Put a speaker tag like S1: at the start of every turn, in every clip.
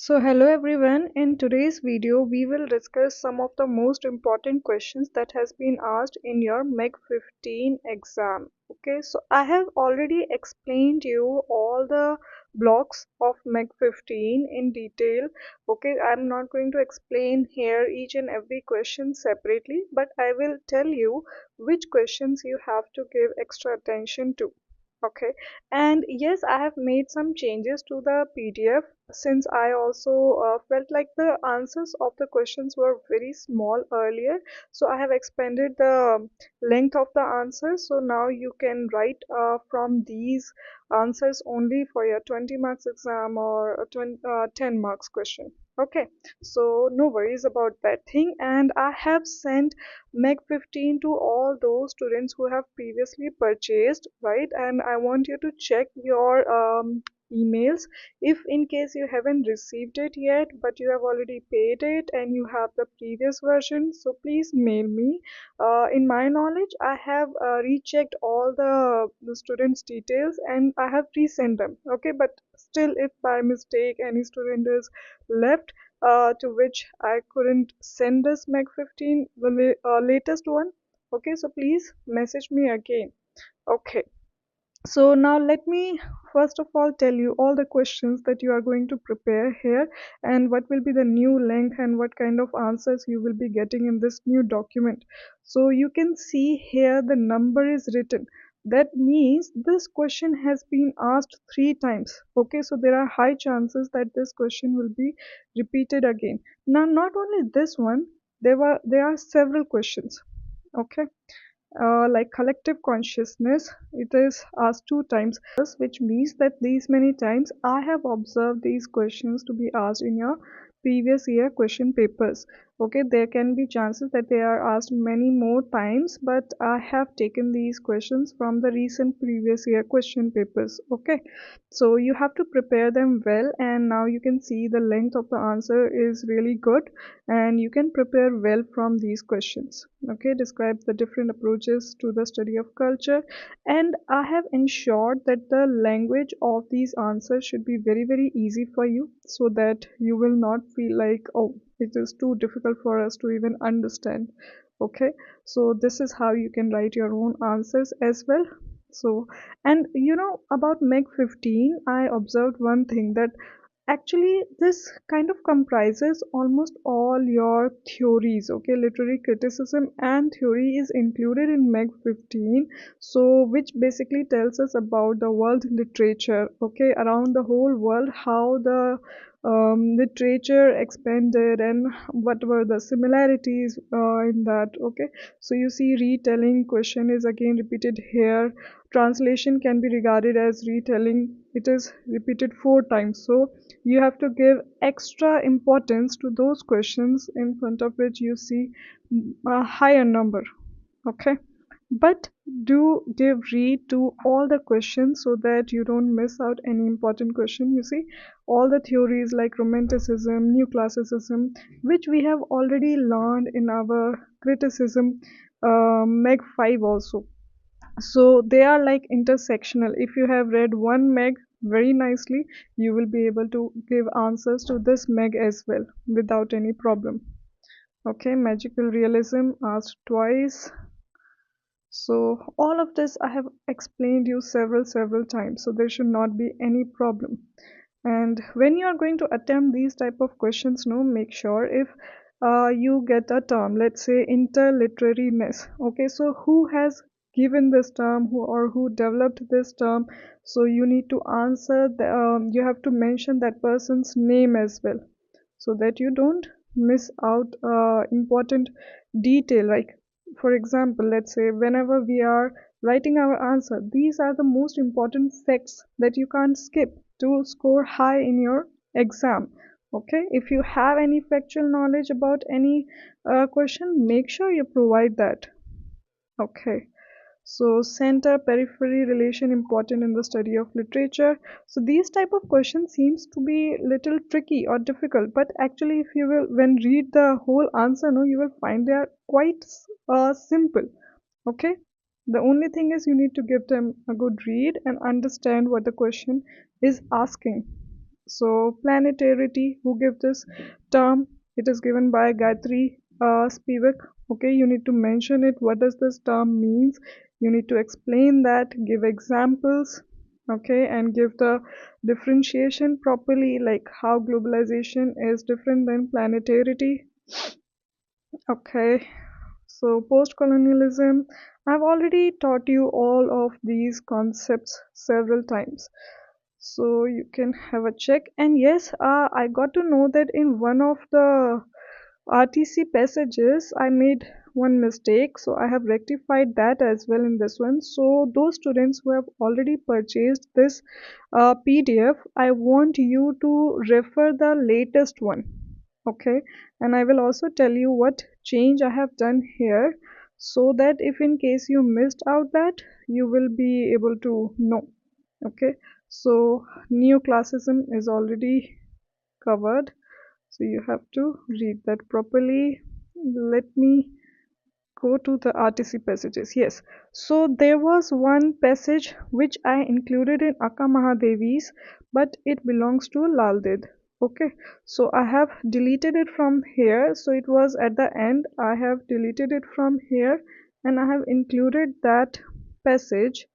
S1: So hello everyone, in today's video we will discuss some of the most important questions that has been asked in your MEG 15 exam. Okay, so I have already explained you all the blocks of MEG 15 in detail. Okay, I'm not going to explain here each and every question separately, but I will tell you which questions you have to give extra attention to. Okay, and yes, I have made some changes to the PDF since I also felt like the answers of the questions were very small earlier. So I have expanded the length of the answers. So now you can write from these answers only for your 20 marks exam or a 10 marks question. Okay, so no worries about that thing. And I have sent MEG 15 to all those students who have previously purchased, right? And I want you to check your emails if in case you haven't received it yet but you have already paid it and you have the previous version, so please mail me. In my knowledge I have rechecked all the students details and I have resent them. Okay, but still if by mistake any student is left to which I couldn't send this MEG 15, the latest one, okay, so please message me again. Okay, so now let me first of all tell you all the questions that you are going to prepare here and what will be the new length and what kind of answers you will be getting in this new document. So you can see here the number is written. That means this question has been asked 3 times. Okay, so there are high chances that this question will be repeated again. Now not only this one, there are several questions. Okay, like collective consciousness, it is asked 2 times, which means that these many times I have observed these questions to be asked in your previous year question papers. Okay, there can be chances that they are asked many more times, but I have taken these questions from the recent previous year question papers. Okay, so you have to prepare them well, and now you can see the length of the answer is really good and you can prepare well from these questions. Okay, describe the different approaches to the study of culture, and I have ensured that the language of these answers should be very easy for you so that you will not feel like, oh, it is too difficult for us to even understand. Okay, so this is how you can write your own answers as well. So, and you know about MEG 15, I observed one thing that actually this kind of comprises almost all your theories. Okay, literary criticism and theory is included in MEG 15, so which basically tells us about the world literature, okay, around the whole world, how the literature expanded and what were the similarities in that. Okay, so you see retelling question is again repeated here. Translation can be regarded as retelling, it is repeated 4 times. So you have to give extra importance to those questions in front of which you see a higher number. Okay, but do give read to all the questions so that you don't miss out any important question. You see all the theories like romanticism, new classicism, which we have already learned in our criticism meg 5 also. So they are like intersectional. If you have read one meg very nicely, you will be able to give answers to this meg as well without any problem. Okay, magical realism asked twice. So all of this I have explained you several times, so there should not be any problem. And when you are going to attempt these type of questions, no, make sure if you get a term, let's say interliterariness. Okay, so who has given this term, who or who developed this term? So you need to answer you have to mention that person's name as well, so that you don't miss out important detail. Like for example, let's say whenever we are writing our answer, these are the most important facts that you can't skip to score high in your exam. Okay, if you have any factual knowledge about any question, make sure you provide that. Okay, so center periphery relation important in the study of literature. So these type of questions seems to be little tricky or difficult, but actually if you will when read the whole answer, no, you will find they are quite simple. Okay, the only thing is you need to give them a good read and understand what the question is asking. So planetarity, who gave this term? It is given by Gayatri Spivak. Okay, you need to mention it. What does this term means? You need to explain that, give examples, okay, and give the differentiation properly, like how globalization is different than planetarity. Okay, so post-colonialism, I've already taught you all of these concepts several times. So you can have a check. And yes, I got to know that in one of the RTC passages, I made one mistake. So I have rectified that as well in this one. So those students who have already purchased this PDF, I want you to refer the latest one. Okay, and I will also tell you what change I have done here, so that if in case you missed out that, you will be able to know. Okay, so neoclassicism is already covered, so you have to read that properly. Let me go to the RTC passages. Yes, so there was one passage which I included in Akka Mahadevi's, but it belongs to Laldid. Okay, so I have deleted it from here. So it was at the end. I have deleted it from here, and I have included that passage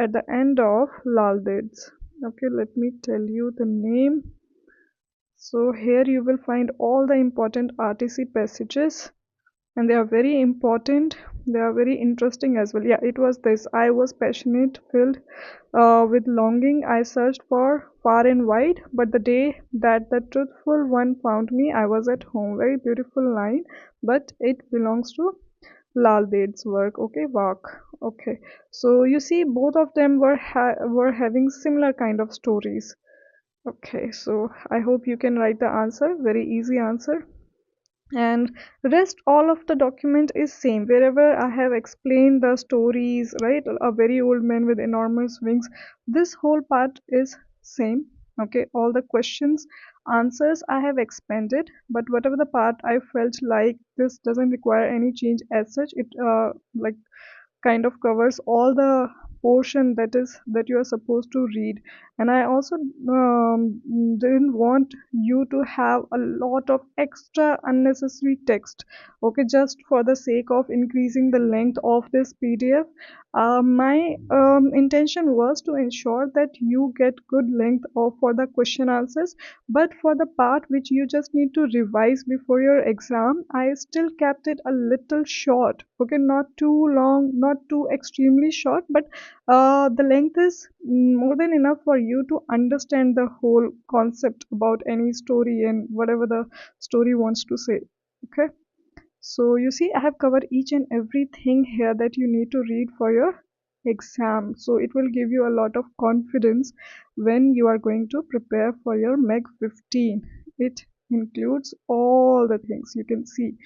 S1: at the end of Laldid's. Okay, let me tell you the name. So here you will find all the important RTC passages, and they are very important. They are very interesting as well. Yeah, it was this. I was passionate, filled with longing. I searched for far and wide, but the day that the truthful one found me, I was at home. Very beautiful line, but it belongs to Lal Ded's work. Okay, Vak. Okay, so you see, both of them were having similar kind of stories. Okay, so I hope you can write the answer. Very easy answer. And rest all of the document is same. Wherever I have explained the stories, right, a very old man with enormous wings, this whole part is same. Okay, all the questions, answers I have expanded, but whatever the part I felt like this doesn't require any change as such, it like kind of covers all the portion that you are supposed to read. And I also didn't want you to have a lot of extra unnecessary text, okay, just for the sake of increasing the length of this PDF. My intention was to ensure that you get good length of for the question answers, but for the part which you just need to revise before your exam, I still kept it a little short. Okay, not too long, not too extremely short, but the length is more than enough for you to understand the whole concept about any story and whatever the story wants to say. Okay, so you see, I have covered each and everything here that you need to read for your exam. So it will give you a lot of confidence when you are going to prepare for your MEG 15. It includes all the things you can see.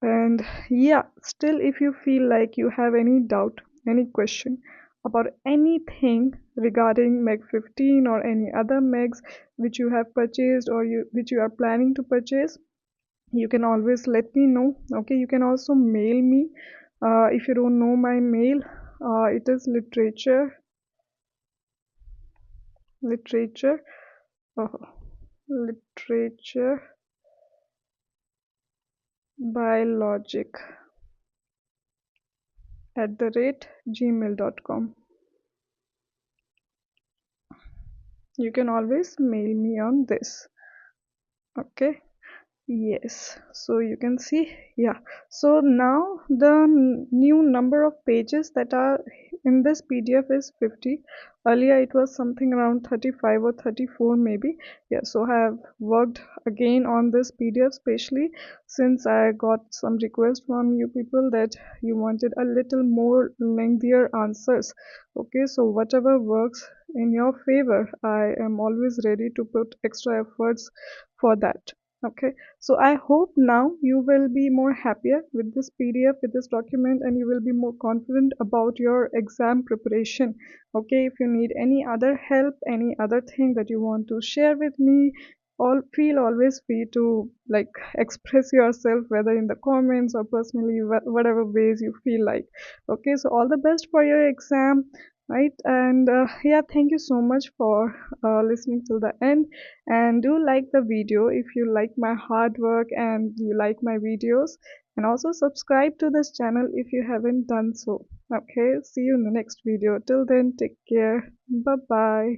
S1: And yeah, still, if you feel like you have any doubt, any question about anything regarding MEG 15 or any other MEGs which you have purchased or which you are planning to purchase, you can always let me know. Okay, you can also mail me. If you don't know my mail, it is literature uh, literature biologic @gmail.com. You can always mail me on this. Okay, yes, so you can see, yeah. So now the new number of pages that are in this PDF is 50. Earlier it was something around 35 or 34 maybe. Yeah, so I have worked again on this PDF, especially since I got some requests from you people that you wanted a little more lengthier answers. Okay, so whatever works in your favor, I am always ready to put extra efforts for that. Okay, so I hope now you will be more happier with this PDF, with this document, and you will be more confident about your exam preparation. Okay, if you need any other help, any other thing that you want to share with me, all feel always free to like express yourself, whether in the comments or personally, whatever ways you feel like. Okay, so all the best for your exam. right? And yeah, thank you so much for listening till the end, and do like the video if you like my hard work and you like my videos, and also subscribe to this channel if you haven't done so. Okay, see you in the next video. Till then, take care. Bye bye.